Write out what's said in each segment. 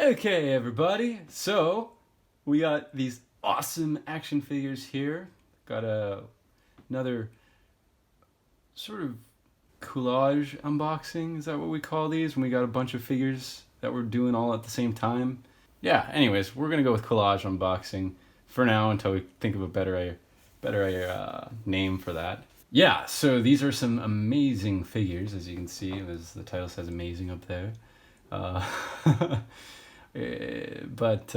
Okay, everybody. So we got these awesome action figures here. Got another sort of collage unboxing. Is that what we call these? When we got a bunch of figures that we're doing all at the same time. Yeah. Anyways, we're gonna go with collage unboxing for now until we think of a better name for that. Yeah. So these are some amazing figures, as you can see. As the title says, "amazing" up there. But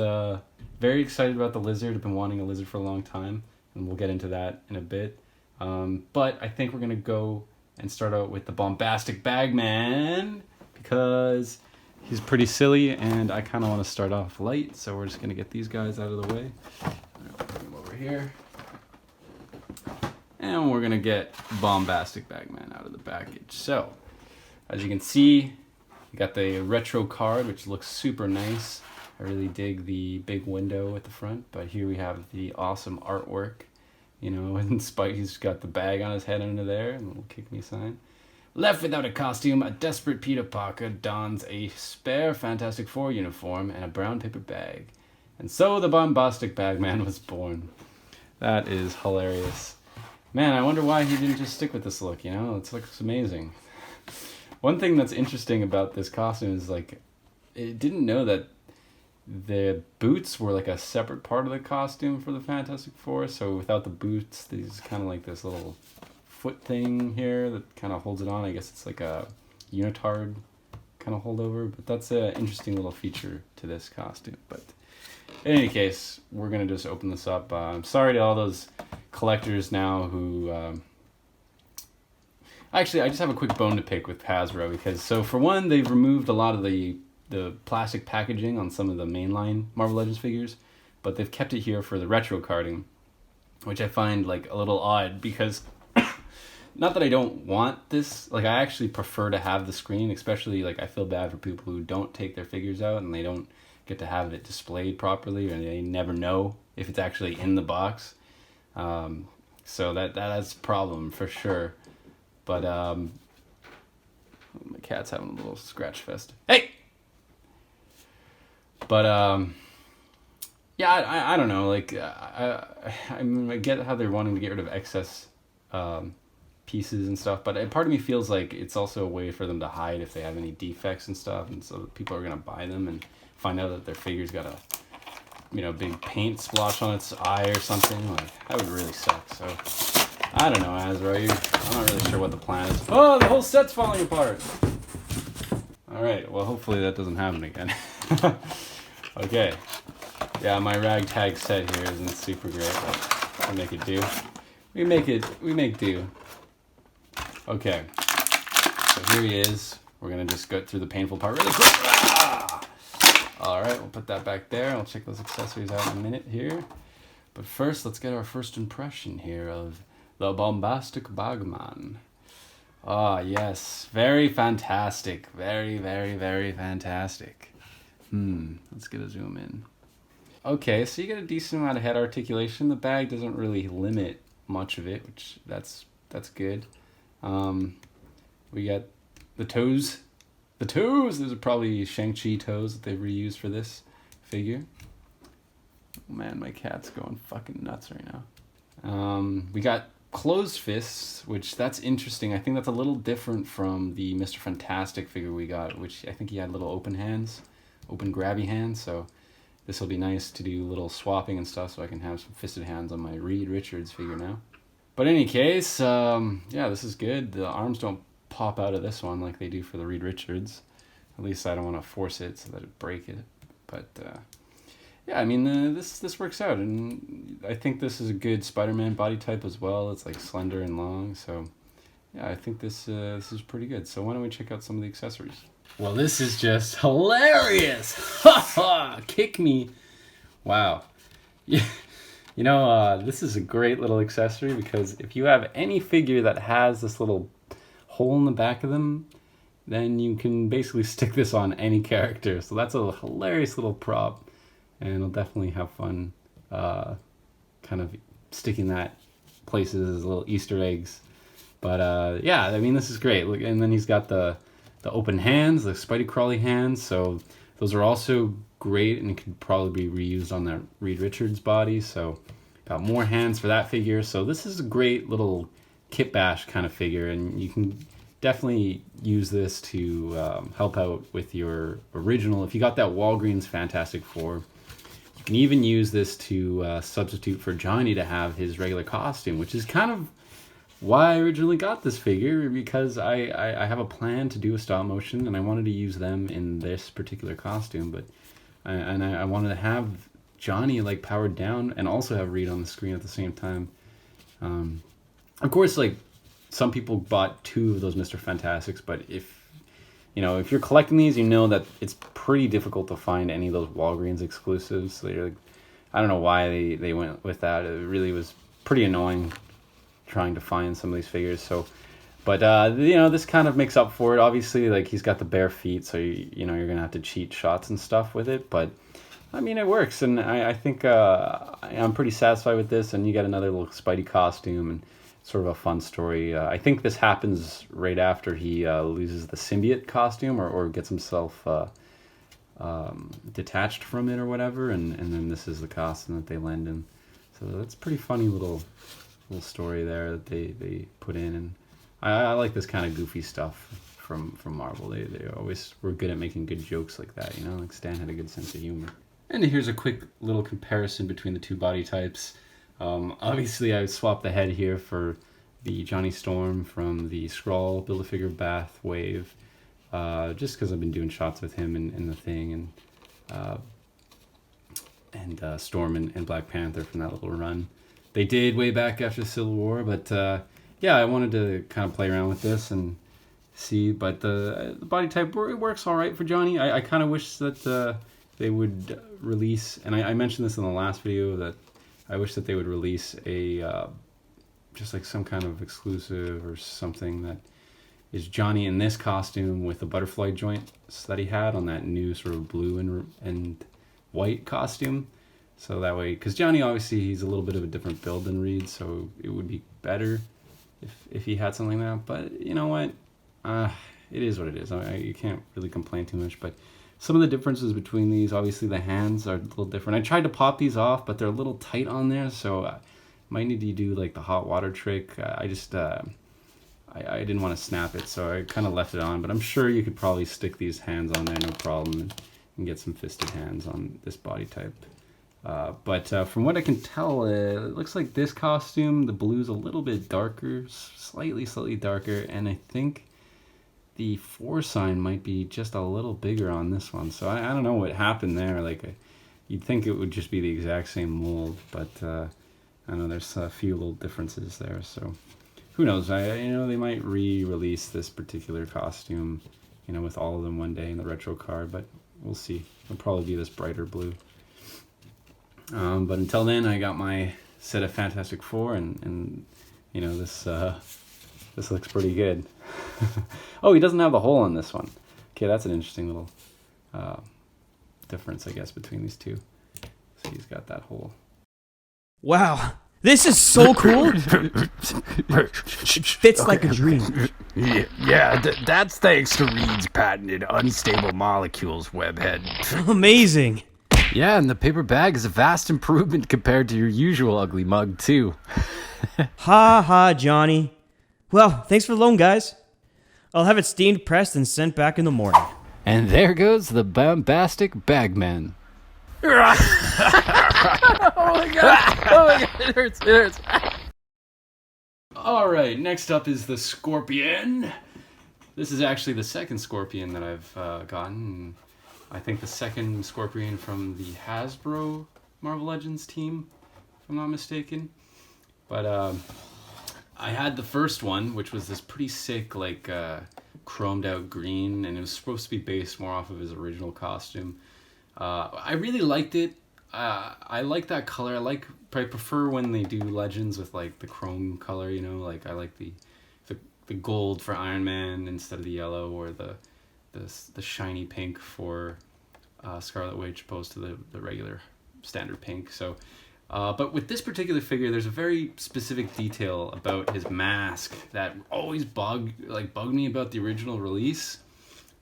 very excited about the lizard. I've been wanting a lizard for a long time, and we'll get into that in a bit. But I think we're gonna go and start out with the bombastic Bagman because he's pretty silly, and I kind of want to start off light. So we're just gonna get these guys out of the way. Bring them over here, and we're gonna get bombastic Bagman out of the package. So as you can see, we got the retro card, which looks super nice. I really dig the big window at the front, but here we have the awesome artwork. You know, and Spikey's got the bag on his head under there, and a little kick me sign. Left without a costume, a desperate Peter Parker dons a spare Fantastic Four uniform and a brown paper bag. And so the bombastic Bagman was born. That is hilarious. Man, I wonder why he didn't just stick with this look, you know? It looks amazing. One thing that's interesting about this costume is, like, it didn't know that the boots were like a separate part of the costume for the Fantastic Four. So without the boots, there's kind of like this little foot thing here that kind of holds it on. I guess it's like a unitard kind of holdover, but that's an interesting little feature to this costume. But in any case, we're going to just open this up. I'm sorry to all those collectors now who... Actually, I just have a quick bone to pick with Hasbro because, so for one, they've removed a lot of the plastic packaging on some of the mainline Marvel Legends figures, but they've kept it here for the retro carding, which I find like a little odd because not that I don't want this, like I actually prefer to have the screen, especially like I feel bad for people who don't take their figures out and they don't get to have it displayed properly, and they never know if it's actually in the box. So that's a problem for sure. But my cat's having a little scratch fest. Hey! But yeah, I don't know. Like I get how they're wanting to get rid of excess pieces and stuff, but part of me feels like it's also a way for them to hide if they have any defects and stuff, and so people are gonna buy them and find out that their figure's got a big paint splotch on its eye or something. Like that would really suck. So. I don't know, Hasbro. I'm not really sure what the plan is. Oh, the whole set's falling apart. Alright, well, hopefully that doesn't happen again. Okay. Yeah, my ragtag set here isn't super great, but we'll make it do. We make do. Okay. So here he is. We're going to just go through the painful part really quick. Ah! Alright, we'll put that back there. I'll check those accessories out in a minute here. But first, let's get our first impression here of the bombastic Bagman. Ah, yes. Very fantastic. Very, very, very fantastic. Let's get a zoom in. Okay, so you get a decent amount of head articulation. The bag doesn't really limit much of it, which that's good. We got the toes. The toes! Those are probably Shang-Chi toes that they've reused for this figure. Oh, man, my cat's going fucking nuts right now. We got closed fists, which that's interesting. I think that's a little different from the Mr. Fantastic figure we got, which I think he had little open hands, open grabby hands. So this will be nice to do a little swapping and stuff, so I can have some fisted hands on my Reed Richards figure now. But in any case, yeah, this is good. The arms don't pop out of this one like they do for the Reed Richards. At least I don't want to force it so that it break it. But yeah, I mean, this works out, and I think this is a good Spider-Man body type as well. It's like slender and long, so yeah, I think this is pretty good. So why don't we check out some of the accessories? Well, this is just hilarious! Ha ha! Kick me! Wow. Yeah, this is a great little accessory because if you have any figure that has this little hole in the back of them, then you can basically stick this on any character. So that's a hilarious little prop. And I'll definitely have fun kind of sticking that places as little Easter eggs. But yeah, I mean, this is great. Look, and then he's got the open hands, the Spidey crawly hands. So Those are also great and could probably be reused on that Reed Richards body. So got more hands for that figure. So this is a great little kit bash kind of figure, and you can definitely use this to help out with your original. If you got that Walgreens Fantastic Four, you can even use this to substitute for Johnny to have his regular costume, which is kind of why I originally got this figure, because I have a plan to do a stop motion and I wanted to use them in this particular costume, but I wanted to have Johnny like powered down and also have Reed on the screen at the same time. Of course, like some people bought 2 of those Mr. Fantastics, but if you're collecting these, you know that it's pretty difficult to find any of those Walgreens exclusives. I don't know why they went with that. It really was pretty annoying trying to find some of these figures. So, but this kind of makes up for it. Obviously, like he's got the bare feet, so you're gonna have to cheat shots and stuff with it. But I mean, it works, and I think I'm pretty satisfied with this. And you get another little Spidey costume and sort of a fun story. I think this happens right after he loses the symbiote costume or gets himself detached from it or whatever, and then this is the costume that they lend him. So that's pretty funny little story there that they put in, and I like this kind of goofy stuff from Marvel. They always were good at making good jokes like that, like Stan had a good sense of humor. And here's a quick little comparison between the 2 body types. Obviously I swapped the head here for the Johnny Storm from the Skrull Build-A-Figure Bath Wave, just because I've been doing shots with him in the thing, and Storm and Black Panther from that little run they did way back after Civil War. But yeah, I wanted to kind of play around with this and see, but the body type, it works all right for Johnny. I kind of wish that they would release, and I mentioned this in the last video, that I wish that they would release a just like some kind of exclusive or something that is Johnny in this costume with the butterfly joints that he had on that new sort of blue and white costume. So that way, because Johnny, obviously, he's a little bit of a different build than Reed, so it would be better if he had something like that. But you know what? It is what it is. You can't really complain too much. But some of the differences between these, obviously, the hands are a little different. I tried to pop these off, but they're a little tight on there, so I might need to do like the hot water trick. I didn't want to snap it, so I kind of left it on. But I'm sure you could probably stick these hands on there, no problem, and get some fisted hands on this body type. But from what I can tell, it looks like this costume, the blue's a little bit darker, slightly darker, and I think the 4 sign might be just a little bigger on this one. So I don't know what happened there. Like you'd think it would just be the exact same mold, but I know there's a few little differences there. So who knows? They might re-release this particular costume, with all of them one day in the retro card, but we'll see. It'll probably be this brighter blue. But until then, I got my set of Fantastic Four, and this looks pretty good. Oh, he doesn't have the hole on this one. Okay, that's an interesting little difference, I guess, between these two. So he's got that hole. Wow, this is so cool. It fits like a dream. Yeah, that's thanks to Reed's patented unstable molecules webhead. Amazing. Yeah, and the paper bag is a vast improvement compared to your usual ugly mug, too. Ha ha, Johnny. Well, thanks for the loan, guys. I'll have it steamed, pressed, and sent back in the morning. And there goes the bombastic Bagman. Oh my god, it hurts. All right, next up is the Scorpion. This is actually the second Scorpion that I've gotten. I think the second Scorpion from the Hasbro Marvel Legends team, if I'm not mistaken. But I had the first one, which was this pretty sick, like chromed out green, and it was supposed to be based more off of his original costume. I really liked it. I like that color. I prefer when they do Legends with like the chrome color, like I like the gold for Iron Man instead of the yellow, or the shiny pink for Scarlet Witch opposed to the regular standard pink. So but with this particular figure, there's a very specific detail about his mask that always bugged me about the original release.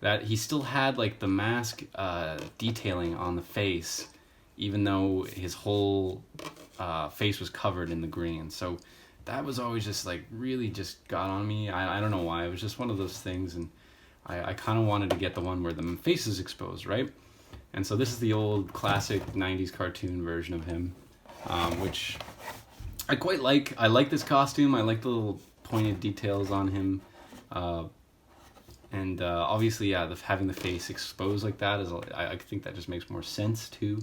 that he still had like the mask detailing on the face, even though his whole face was covered in the green. So that was always just like really just got on me. I don't know why. It was just one of those things, and I kind of wanted to get the one where the face is exposed, right? And so this is the old classic 90s cartoon version of him, which I quite like. I like this costume. I like the little pointed details on him. And obviously, yeah, having the face exposed like that is, I think that just makes more sense too.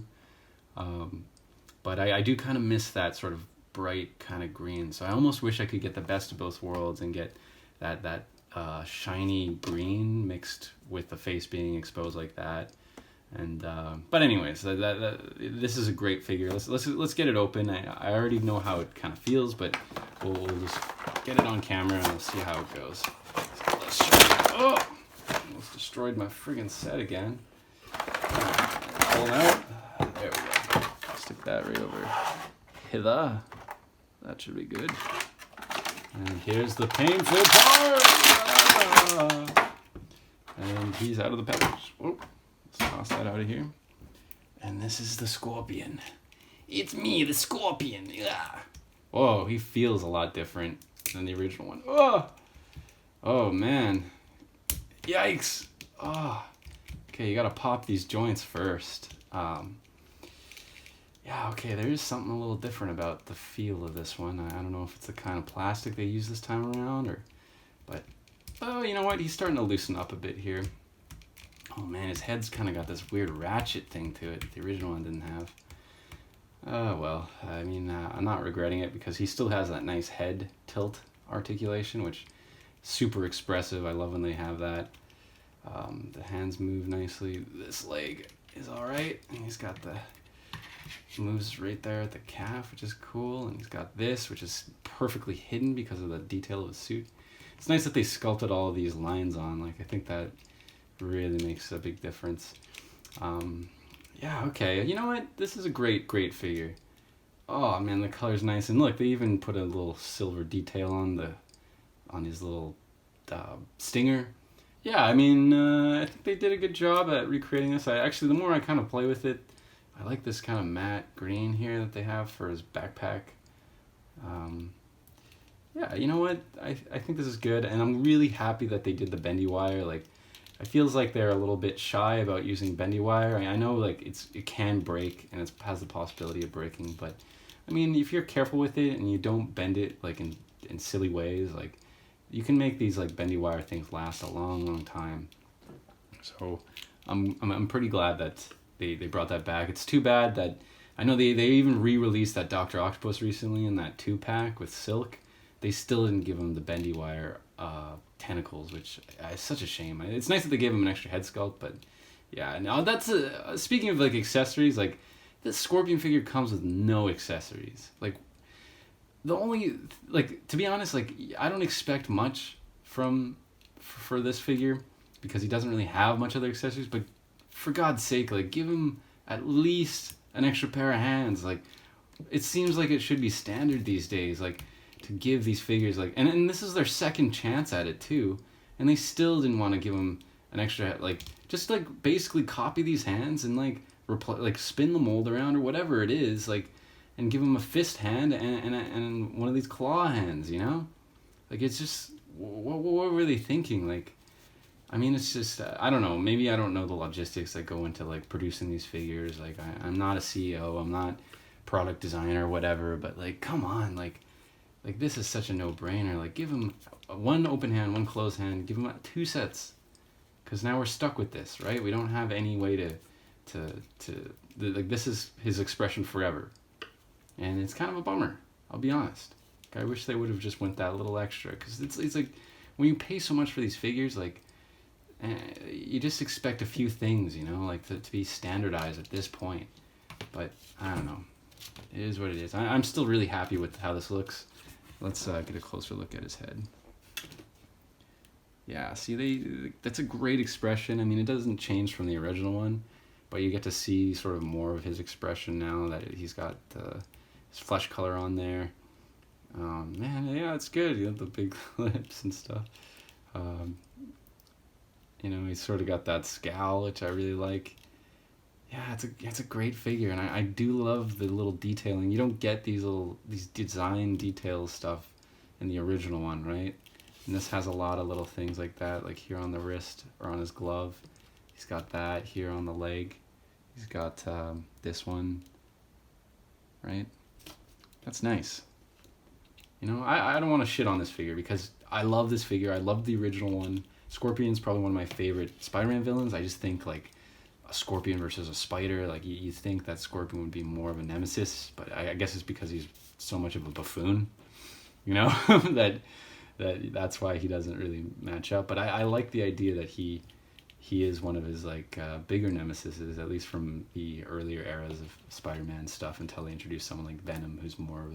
But I do kind of miss that sort of bright kind of green. So I almost wish I could get the best of both worlds and get that shiny green mixed with the face being exposed like that. And but anyways, this is a great figure. Let's get it open. I already know how it kind of feels, but we'll just get it on camera and we'll see how it goes. So let's show you. Oh, almost destroyed my friggin' set again. Pull it out. There we go. Stick that right over hither. That should be good. And here's the painful part. And he's out of the package. Whoop. Let's toss that out of here. And this is the Scorpion. It's me, the Scorpion. Yeah. Whoa, he feels a lot different than the original one. Oh man. Yikes. Oh. Okay, you gotta pop these joints first. Yeah, okay, there is something a little different about the feel of this one. I don't know if it's the kind of plastic they use this time around, but oh, you know what? He's starting to loosen up a bit here. Oh man, his head's kind of got this weird ratchet thing to it that the original one didn't have. Oh well, I mean, I'm not regretting it because he still has that nice head tilt articulation, which is super expressive. I love when they have that. The hands move nicely. This leg is alright, and he's got the moves right there at the calf, which is cool, and he's got this, which is perfectly hidden because of the detail of his suit. It's nice that they sculpted all of these lines on. Like, I think that really makes a big difference. Yeah, okay. You know what? This is a great figure. Oh man, the color's nice, and look, they even put a little silver detail on his little stinger. Yeah, I mean, I think they did a good job at recreating this. The more I kind of play with it, I like this kind of matte green here that they have for his backpack. Yeah, you know what? I think this is good, and I'm really happy that they did the bendy wire. Like, it feels like they're a little bit shy about using bendy wire. I know like it can break and it has the possibility of breaking, but I mean, if you're careful with it and you don't bend it like in silly ways, like you can make these like bendy wire things last a long time. So I'm pretty glad that they brought that back. It's too bad that I know they even re-released that Dr. Octopus recently in that 2-pack with Silk. They still didn't give him the bendy wire tentacles, which is such a shame. It's nice that they gave him an extra head sculpt, but yeah. Now that's speaking of like accessories, like this Scorpion figure comes with no accessories. Like the only, like, to be honest, like I don't expect much for this figure because he doesn't really have much other accessories, but for God's sake, like give him at least an extra pair of hands. Like it seems like it should be standard these days, like to give these figures like, and this is their second chance at it too, and they still didn't want to give him an extra, like just like basically copy these hands and like like spin the mold around or whatever it is, like, and give him a fist hand and one of these claw hands, you know? Like it's just what were they thinking? Like, I mean, it's just I don't know, maybe I don't know the logistics that go into like producing these figures. Like I'm not a CEO, I'm not product designer or whatever, but like come on, like this is such a no-brainer. Like give him one open hand, one closed hand, give him 2 sets, because now we're stuck with this, right? We don't have any way to like this is his expression forever, and it's kind of a bummer, I'll be honest. I wish they would have just went that little extra, because it's like when you pay so much for these figures, like you just expect a few things, you know, like to be standardized at this point. But I don't know, it is what it is. I'm still really happy with how this looks. Let's get a closer look at his head. Yeah, see, that's a great expression. I mean, it doesn't change from the original one, but you get to see sort of more of his expression now that he's got his flesh color on there. Man, yeah, it's good. You have the big lips and stuff. You know, he's sort of got that scowl, which I really like. Yeah, it's a great figure, and I do love the little detailing. You don't get these design detail stuff in the original one, right? And this has a lot of little things like that, like here on the wrist or on his glove. He's got that here on the leg. He's got this one, right? That's nice. You know, I don't want to shit on this figure because I love this figure. I love the original one. Scorpion's probably one of my favorite Spider-Man villains. I just think like a Scorpion versus a spider, like you think that Scorpion would be more of a nemesis, but I guess it's because he's so much of a buffoon, you know, that's why he doesn't really match up. But I like the idea that he is one of his like bigger nemesises, at least from the earlier eras of Spider-Man stuff until they introduced someone like Venom, who's more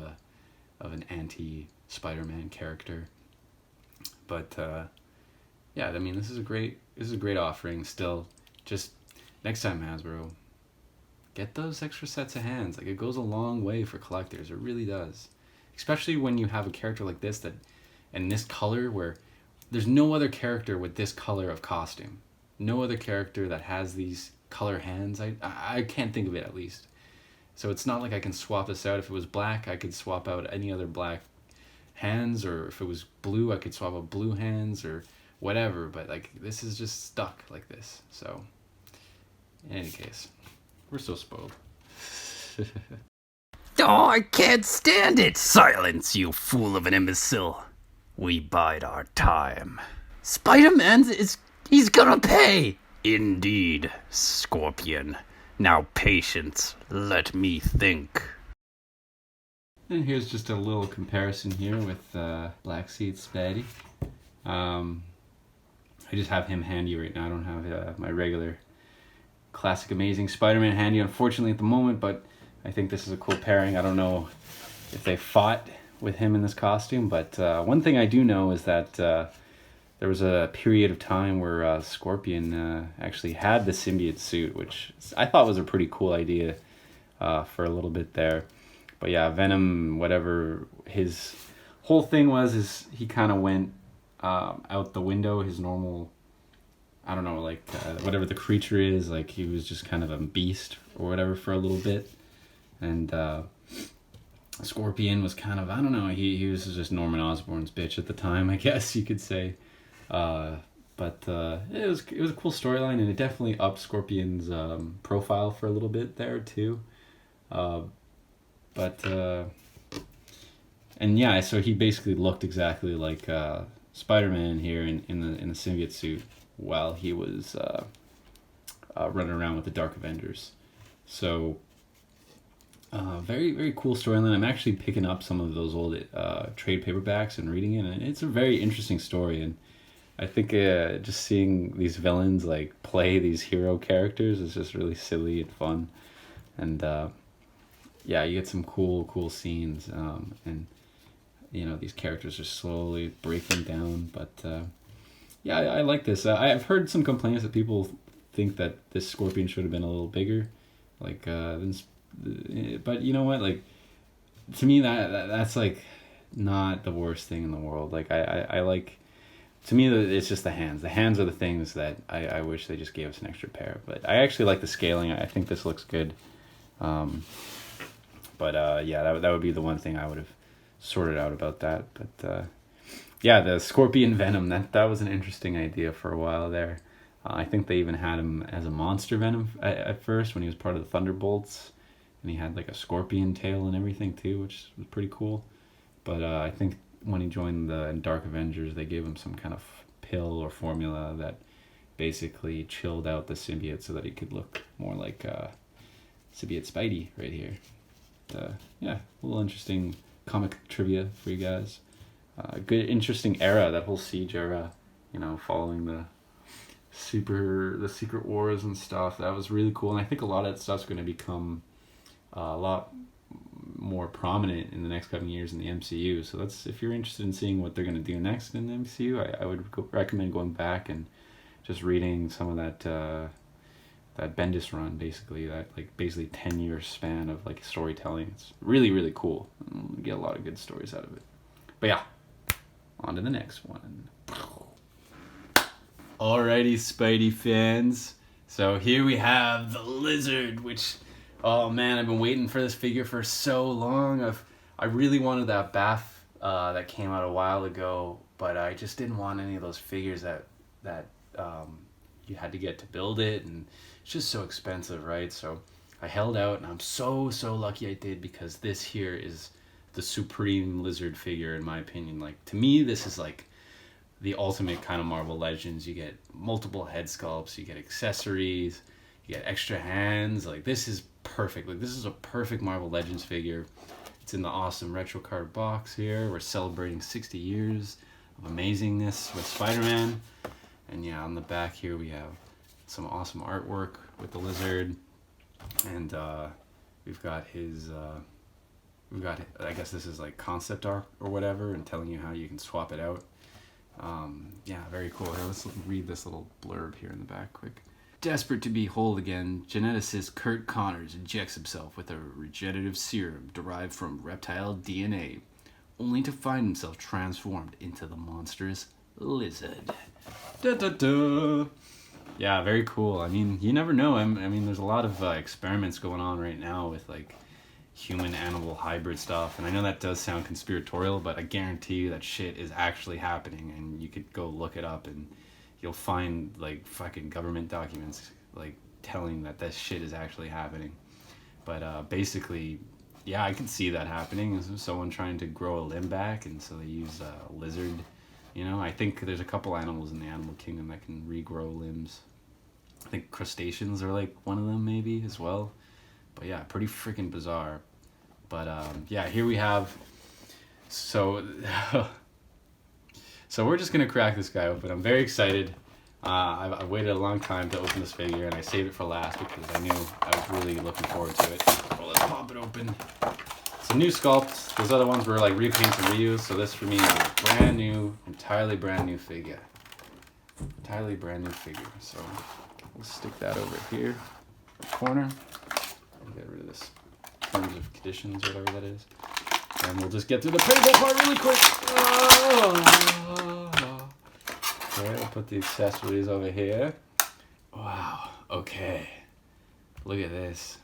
of an anti-Spider-Man character. But yeah, I mean, this is a great offering still. Just next time, Hasbro, get those extra sets of hands. Like, it goes a long way for collectors. It really does. Especially when you have a character like this and this color, where there's no other character with this color of costume. No other character that has these color hands. I can't think of it, at least. So it's not like I can swap this out. If it was black, I could swap out any other black hands, or if it was blue, I could swap out blue hands or whatever. But like, this is just stuck like this. So in any case, we're so spoiled. Oh, I can't stand it! Silence, you fool of an imbecile. We bide our time. He's gonna pay! Indeed, Scorpion. Now patience, let me think. And here's just a little comparison here with Black Seed Spidey. I just have him handy right now. I don't have my regular classic Amazing Spider-Man handy, unfortunately, at the moment, but I think this is a cool pairing. I don't know if they fought with him in this costume, but one thing I do know is that there was a period of time where Scorpion actually had the symbiote suit, which I thought was a pretty cool idea for a little bit there. But yeah, Venom, whatever his whole thing was, is he kind of went out the window. His normal, I don't know, like whatever the creature is, like he was just kind of a beast or whatever for a little bit. And Scorpion was kind of, I don't know, he was just Norman Osborn's bitch at the time, I guess you could say. But it was a cool storyline, and it definitely upped Scorpion's profile for a little bit there too. And yeah, so he basically looked exactly like Spider-Man here in the symbiote suit while he was running around with the Dark Avengers. So very, very cool storyline. I'm actually picking up some of those old trade paperbacks and reading it, and it's a very interesting story. And I think just seeing these villains like play these hero characters is just really silly and fun. And yeah, you get some cool scenes, and you know, these characters just slowly break them down. But yeah, I like this. I've heard some complaints that people think that this Scorpion should have been a little bigger, like but you know what, like, to me that's like not the worst thing in the world. Like I like, to me it's just the hands are the things that I wish they just gave us an extra pair. But I actually like the scaling. I think this looks good. But yeah, that would be the one thing I would have sorted out about that. But yeah, the Scorpion Venom, that was an interesting idea for a while there. I think they even had him as a monster Venom at first when he was part of the Thunderbolts, and he had like a scorpion tail and everything too, which was pretty cool. But I think when he joined the Dark Avengers, they gave him some kind of pill or formula that basically chilled out the symbiote so that he could look more like symbiote Spidey right here. Yeah, a little interesting comic trivia for you guys. Good, interesting era, that whole Siege era, you know, following the Secret Wars and stuff. That was really cool, and I think a lot of that stuff's going to become a lot more prominent in the next couple of years in the MCU. So that's, if you're interested in seeing what they're going to do next in the MCU, I would recommend going back and just reading some of that that Bendis run, basically, that like basically 10-year span of like storytelling. It's really, really cool. You get a lot of good stories out of it. But yeah, on to the next one. Alrighty, Spidey fans. So here we have the lizard, which, oh man, I've been waiting for this figure for so long. I really wanted that bath that came out a while ago, but I just didn't want any of those figures that you had to get to build it, and it's just so expensive, right? So I held out, and I'm so lucky I did, because this here is the supreme lizard figure in my opinion. Like, to me, this is like the ultimate kind of Marvel Legends. You get multiple head sculpts, you get accessories, you get extra hands. Like, this is perfect. Like, this is a perfect Marvel Legends figure. It's in the awesome retro card box here. We're celebrating 60 years of amazingness with Spider-Man. And yeah, on the back here we have some awesome artwork with the lizard. And we've got his, I guess this is like concept art or whatever, and telling you how you can swap it out. Yeah, very cool. Here, let's read this little blurb here in the back quick. Desperate to be whole again, geneticist Kurt Connors injects himself with a regenerative serum derived from reptile DNA, only to find himself transformed into the monstrous lizard. Da, da, da. Yeah, very cool. I mean, you never know. I mean, there's a lot of experiments going on right now with like human-animal hybrid stuff, and I know that does sound conspiratorial, but I guarantee you that shit is actually happening, and you could go look it up and you'll find like fucking government documents like telling that this shit is actually happening. But basically, yeah, I can see that happening. Someone trying to grow a limb back, and so they use a lizard. You know, I think there's a couple animals in the animal kingdom that can regrow limbs. I think crustaceans are like one of them maybe as well. But yeah, pretty freaking bizarre. But yeah, here we have, so we're just gonna crack this guy open. I'm very excited. I waited a long time to open this figure, and I saved it for last because I knew I was really looking forward to it. Well, let's pop it open. It's a new sculpt. Those other ones were like repaints and reuse, so this for me is a brand new, entirely brand new figure. Entirely brand new figure. So we'll stick that over here, in the corner. Get rid of this terms of conditions, whatever that is, and we'll just get through the painful part really quick. Okay, I'll put the accessories over here. Wow. Okay. Look at this.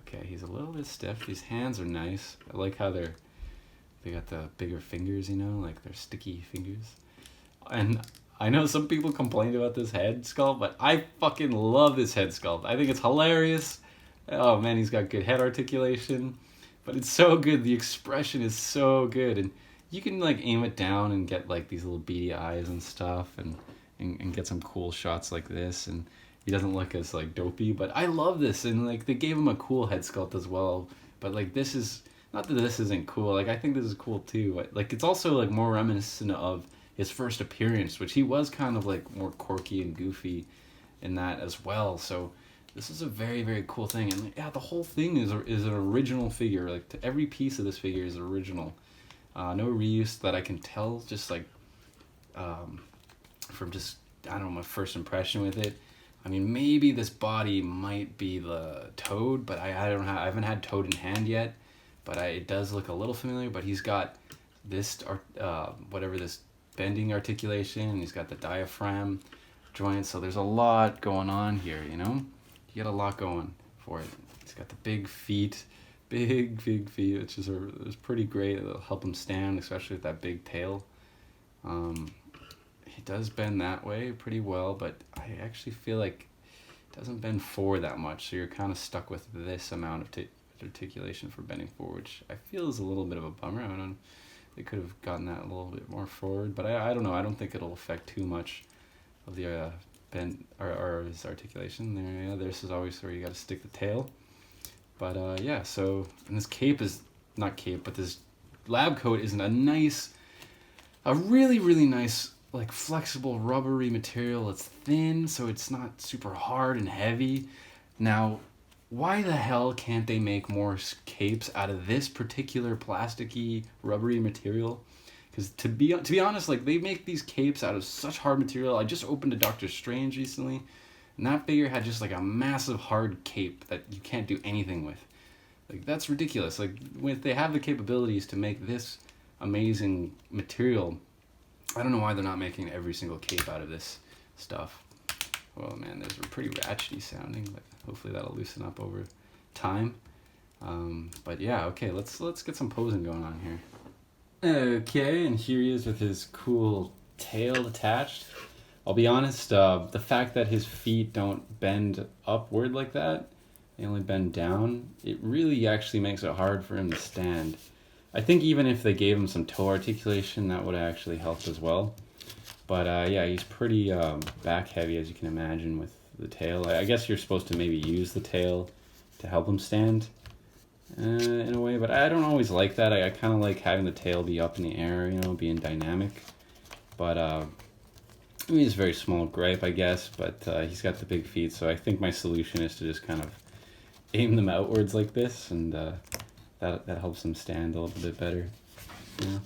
Okay, he's a little bit stiff. These hands are nice. I like how they got the bigger fingers, you know, like they're sticky fingers. And I know some people complained about this head sculpt, but I fucking love this head sculpt. I think it's hilarious. Oh man, he's got good head articulation, but it's so good. The expression is so good, and you can like aim it down and get like these little beady eyes and stuff, and get some cool shots like this. And he doesn't look as like dopey, but I love this. And like they gave him a cool head sculpt as well. But like this is not that this isn't cool. Like I think this is cool too. But like it's also like more reminiscent of his first appearance, which he was kind of like more quirky and goofy in that as well. So this is a very cool thing, and yeah, the whole thing is an original figure. Like every piece of this figure is original. No reuse that I can tell. Just like from just I don't know, my first impression with it. I mean, maybe this body might be the Toad, but I haven't had Toad in hand yet. But it does look a little familiar. But he's got this whatever this bending articulation, and he's got the diaphragm joint. So there's a lot going on here, you know. You get a lot going for it. He's got the big feet, big feet, which is pretty great. It'll help him stand, especially with that big tail. He does bend that way pretty well, but I actually feel like it doesn't bend forward that much, so you're kind of stuck with this amount of articulation for bending forward, which I feel is a little bit of a bummer. I don't know, they could have gotten that a little bit more forward, but I don't know. I don't think it'll affect too much of the bend or his articulation. There, yeah, this is always where you got to stick the tail. But yeah, so and this cape is not cape, but this lab coat is a really nice, like flexible rubbery material. It's thin, so it's not super hard and heavy. Now, why the hell can't they make more capes out of this particular plasticky rubbery material? Because to be honest, like they make these capes out of such hard material. I just opened a Doctor Strange recently, and that figure had just like a massive hard cape that you can't do anything with. Like that's ridiculous. Like if they have the capabilities to make this amazing material, I don't know why they're not making every single cape out of this stuff. Oh man, those were pretty ratchety sounding, but hopefully that'll loosen up over time. But yeah, okay, let's get some posing going on here. Okay, and here he is with his cool tail attached. I'll be honest, the fact that his feet don't bend upward like that, they only bend down, it really actually makes it hard for him to stand. I think even if they gave him some toe articulation, that would actually help as well. But yeah, he's pretty back heavy, as you can imagine, with the tail. I guess you're supposed to maybe use the tail to help him stand in a way, but I don't always like that. I kind of like having the tail be up in the air, you know, being dynamic. But I mean, it's a very small gripe, I guess, but he's got the big feet, so I think my solution is to just kind of aim them outwards like this, and that helps him stand a little bit better. Yeah.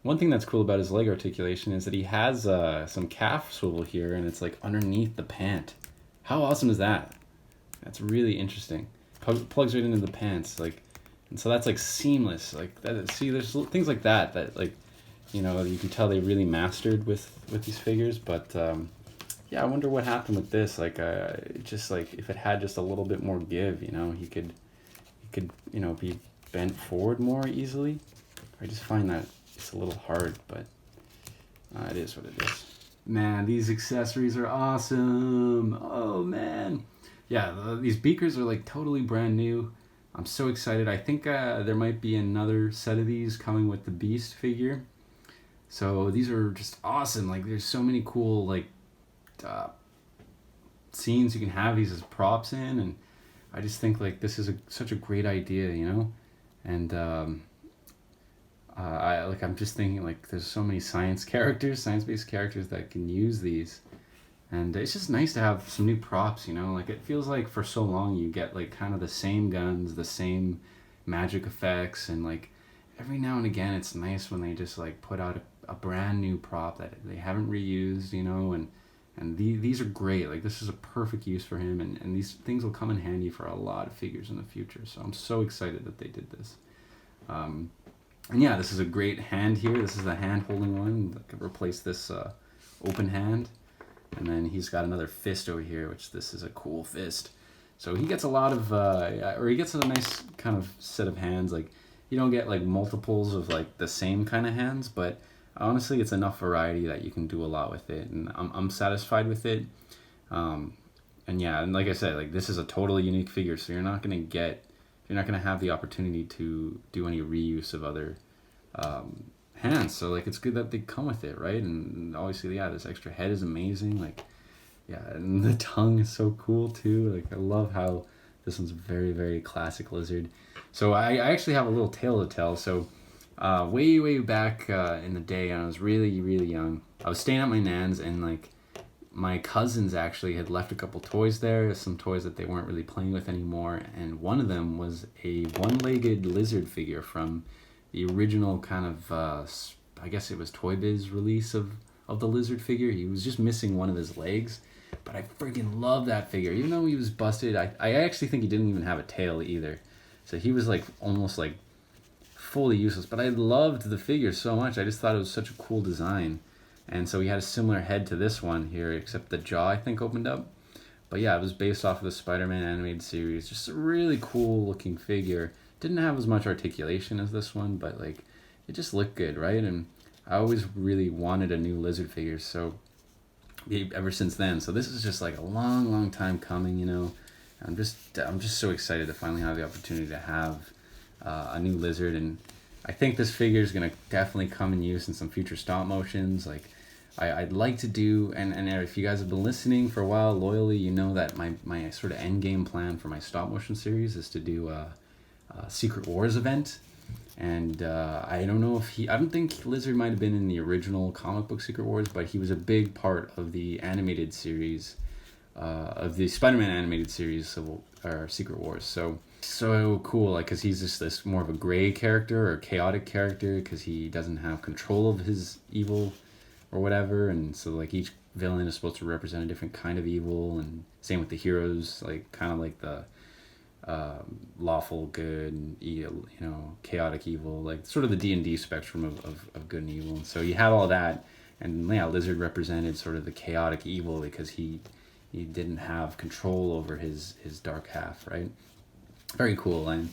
One thing that's cool about his leg articulation is that he has some calf swivel here, and it's like underneath the pant. How awesome is that? That's really interesting. Plugs right into the pants, like, and so that's like seamless. Like that. See, there's things like that like, you know, you can tell they really mastered with these figures. But yeah, I wonder what happened with this. Like, just like if it had just a little bit more give, you know, he could you know, be bent forward more easily. I just find that it's a little hard, but it is what it is. Man, these accessories are awesome. Oh man, yeah, these beakers are like totally brand new. I'm so excited. I think there might be another set of these coming with the Beast figure. So these are just awesome. Like, there's so many cool like scenes you can have these as props in, and I just think like this is such a great idea, you know. And I'm just thinking like there's so many science-based characters that can use these, and it's just nice to have some new props, you know. Like, it feels like for so long you get like kind of the same guns, the same magic effects, and like every now and again it's nice when they just like put out a brand new prop that they haven't reused, you know. And these are great. Like, this is a perfect use for him, and these things will come in handy for a lot of figures in the future. So I'm so excited that they did this. And yeah, this is a great hand here. This is the hand holding one that could replace this open hand. And then he's got another fist over here, which this is a cool fist. So he gets a lot of, or he gets a nice kind of set of hands. Like, you don't get like multiples of like the same kind of hands, but honestly, it's enough variety that you can do a lot with it, and I'm satisfied with it. And yeah, and like I said, like, this is a totally unique figure, so you're not gonna have the opportunity to do any reuse of other hands. So like, it's good that they come with it, right? And obviously, yeah, this extra head is amazing. Like, yeah, and the tongue is so cool too. Like, I love how this one's very, very classic lizard. So I actually have a little tale to tell. So way back in the day, when I was really, really young, I was staying at my nan's, and like, my cousins actually had left a couple toys there, some toys that they weren't really playing with anymore, and one of them was a one-legged lizard figure from the original kind of, I guess it was Toy Biz release of the lizard figure. He was just missing one of his legs, but I freaking love that figure. Even though he was busted, I actually think he didn't even have a tail either. So he was like almost like fully useless, but I loved the figure so much. I just thought it was such a cool design. And so he had a similar head to this one here, except the jaw, I think, opened up. But yeah, it was based off of the Spider-Man animated series. Just a really cool looking figure. Didn't have as much articulation as this one, but like, it just looked good, right? And I always really wanted a new lizard figure, so ever since then. So this is just like a long time coming, you know. I'm just so excited to finally have the opportunity to have a new lizard, and I think this figure is gonna definitely come in use in some future stop motions. Like, I'd like to do, and if you guys have been listening for a while loyally, you know that my sort of end game plan for my stop motion series is to do a Secret Wars event. And I don't know if I don't think Lizard might have been in the original comic book Secret Wars, but he was a big part of the animated series, of the Spider-Man animated series, Secret Wars. So cool, like, because he's just this more of a gray character or chaotic character, because he doesn't have control of his evil or whatever, and so like each villain is supposed to represent a different kind of evil, and same with the heroes, like kind of like the lawful good and, you know, chaotic evil, like sort of the D&D spectrum of good and evil. And so you have all that, And yeah, Lizard represented sort of the chaotic evil because he didn't have control over his dark half, right? Very cool. And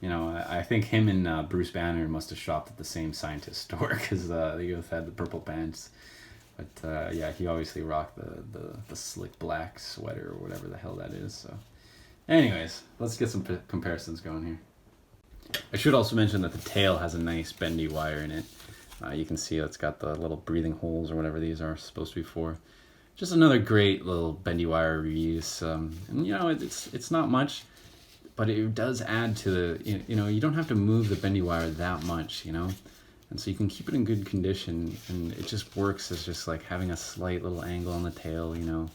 you know, I think him and Bruce Banner must have shopped at the same scientist store because they both had the purple pants. But yeah, he obviously rocked the slick black sweater or whatever the hell that is. So, anyways, let's get some comparisons going here. I should also mention that the tail has a nice bendy wire in it. You can see it's got the little breathing holes or whatever these are supposed to be for. Just another great little bendy wire reuse. And you know, it's not much, but it does add to the, you know, you don't have to move the bendy wire that much, you know? And so you can keep it in good condition, and it just works as just like having a slight little angle on the tail, you know?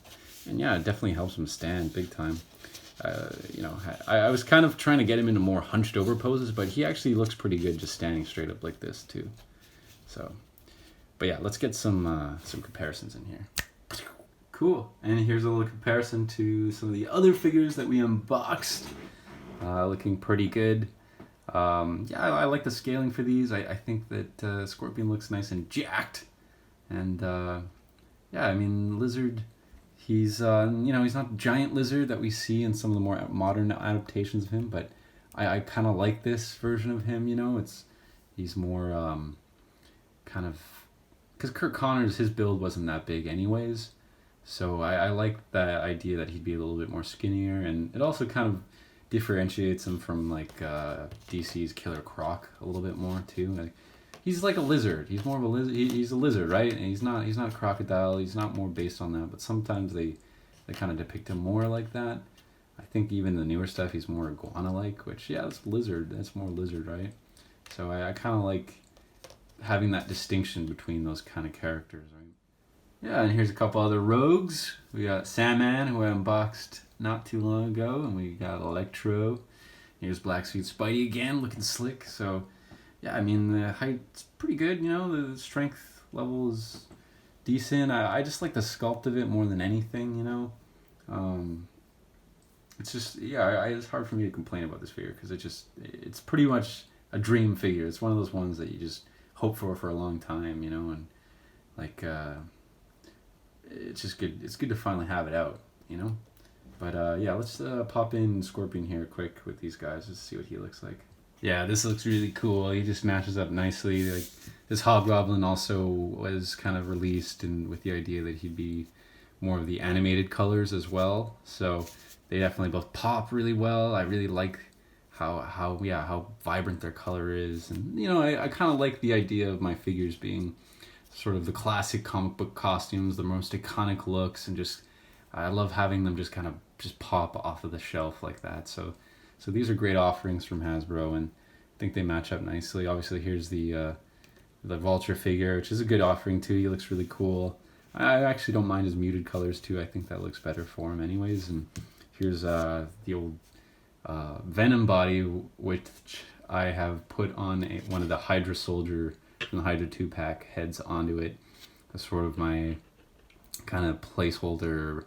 And yeah, it definitely helps him stand big time. You know, I was kind of trying to get him into more hunched over poses, but he actually looks pretty good just standing straight up like this too. So, but yeah, let's get some comparisons in here. Cool. And here's a little comparison to some of the other figures that we unboxed. Looking pretty good. Yeah, I like the scaling for these. I think that Scorpion looks nice and jacked. And yeah, I mean, Lizard, he's, you know, he's not the giant lizard that we see in some of the more modern adaptations of him, but I kind of like this version of him, you know? He's more kind of, because Kurt Connors, his build wasn't that big anyways. So I like that idea that he'd be a little bit more skinnier, and it also kind of differentiates him from like DC's Killer Croc a little bit more too. Like, he's like a lizard. He's more of a lizard. He's a lizard, right? And he's not a crocodile. He's not more based on that. But sometimes they kind of depict him more like that. I think even the newer stuff, he's more iguana-like. Which yeah, that's lizard. That's more lizard, right? So I kind of like having that distinction between those kind of characters, right? Yeah, and here's a couple other rogues. We got Sandman, who I unboxed not too long ago, and we got Electro. Here's Black Suit Spidey again, looking slick. So, yeah, I mean, the height's pretty good, you know, the strength level is decent. I just like the sculpt of it more than anything, you know. It's just, yeah, it's hard for me to complain about this figure, because it's pretty much a dream figure. It's one of those ones that you just hope for a long time, you know, and like, it's just good. It's good to finally have it out, you know. But yeah, let's pop in Scorpion here quick with these guys. Just see what he looks like. Yeah, this looks really cool. He just matches up nicely. Like, this Hobgoblin also was kind of released and with the idea that he'd be more of the animated colors as well. So they definitely both pop really well. I really like how vibrant their color is, and you know, I kind of like the idea of my figures being sort of the classic comic book costumes, the most iconic looks, and just I love having them just kind of just pop off of the shelf like that. So these are great offerings from Hasbro, and I think they match up nicely. Obviously, here's the Vulture figure, which is a good offering too. He looks really cool. I actually don't mind his muted colors too. I think that looks better for him anyways. And here's the old Venom body, which I have put on one of the Hydra Soldier from the Hydra 2-pack heads onto it. That's sort of my kind of placeholder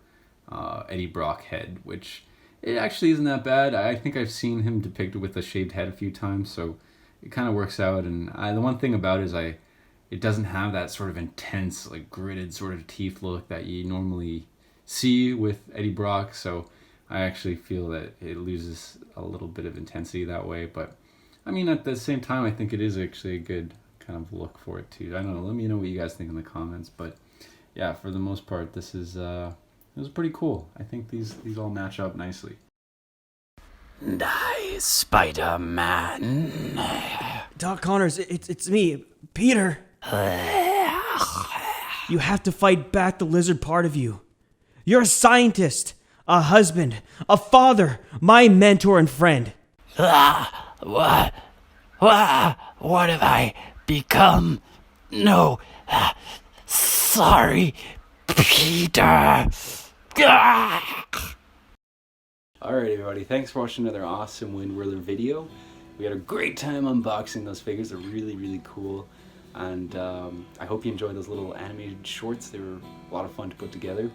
Eddie Brock head, which it actually isn't that bad. I think I've seen him depicted with a shaved head a few times, so it kind of works out. And the one thing about it is it doesn't have that sort of intense, like gritted sort of teeth look that you normally see with Eddie Brock, so I actually feel that it loses a little bit of intensity that way. But I mean, at the same time, I think it is actually a good kind of look for it too. I don't know, let me know what you guys think in the comments. But yeah, for the most part, this is it was pretty cool. I think these all match up nicely. Die, Spider-Man. Doc Connors, it's me, Peter. You have to fight back the lizard part of you. You're a scientist, a husband, a father, my mentor and friend. What have I become? No, sorry, Peter. Alright everybody, thanks for watching another awesome Wind Whirler video. We had a great time unboxing those figures. They're really, really cool. And I hope you enjoyed those little animated shorts. They were a lot of fun to put together.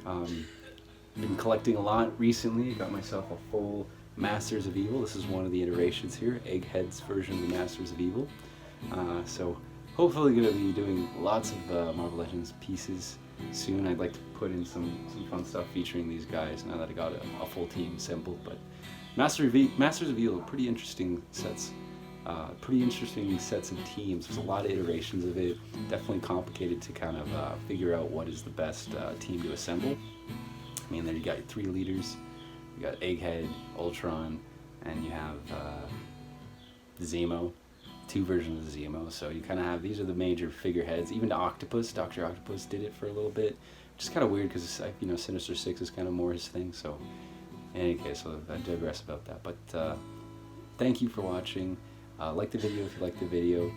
Been collecting a lot recently. Got myself a full Masters of Evil. This is one of the iterations here, Egghead's version of the Masters of Evil. So hopefully going to be doing lots of Marvel Legends pieces soon. I'd like to put in some fun stuff featuring these guys now that I got a full team assembled. But Masters of Evil, pretty interesting sets. Pretty interesting sets of teams. There's a lot of iterations of it. Definitely complicated to kind of figure out what is the best team to assemble. I mean, there you got 3 leaders. You got Egghead, Ultron, and you have Zemo. 2 versions of Zemo. So you kind of have, these are the major figureheads. Even Octopus, Dr. Octopus did it for a little bit. Which is kind of weird because, you know, Sinister Six is kind of more his thing. So in any case, so I digress about that. But thank you for watching. Like the video if you like the video.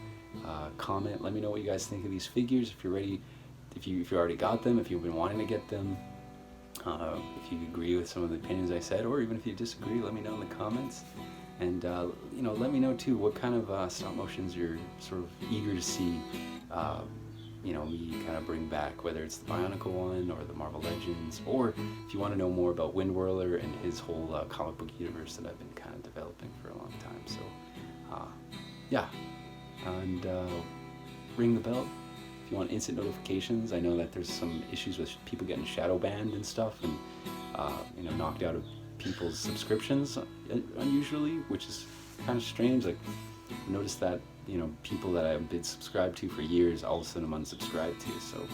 Comment. Let me know what you guys think of these figures. If you're ready, if you already got them, if you've been wanting to get them. If you agree with some of the opinions I said, or even if you disagree, let me know in the comments. And you know, let me know too what kind of stop motions you're sort of eager to see. You know, me kind of bring back, whether it's the Bionicle one or the Marvel Legends, or if you want to know more about Windwhirler and his whole comic book universe that I've been kind of developing for a long time. So, yeah, and ring the bell if you want instant notifications. I know that there's some issues with people getting shadow banned and stuff, and you know, knocked out of people's subscriptions unusually, which is kind of strange. Like, notice that, you know, people that I've been subscribed to for years, all of a sudden I'm unsubscribed to. So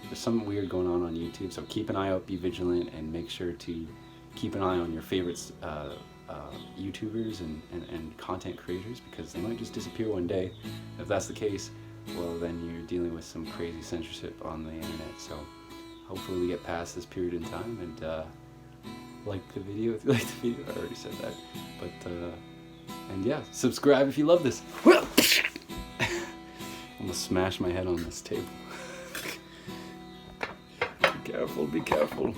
there's something weird going on YouTube. So keep an eye out, be vigilant, and make sure to keep an eye on your favorites YouTubers and content creators, because they might just disappear one day. If that's the case, well, then you're dealing with some crazy censorship on the internet. So hopefully we get past this period in time, and like the video if you like the video. I already said that. But and yeah, subscribe if you love this. I'm gonna smash my head on this table. Be careful, be careful.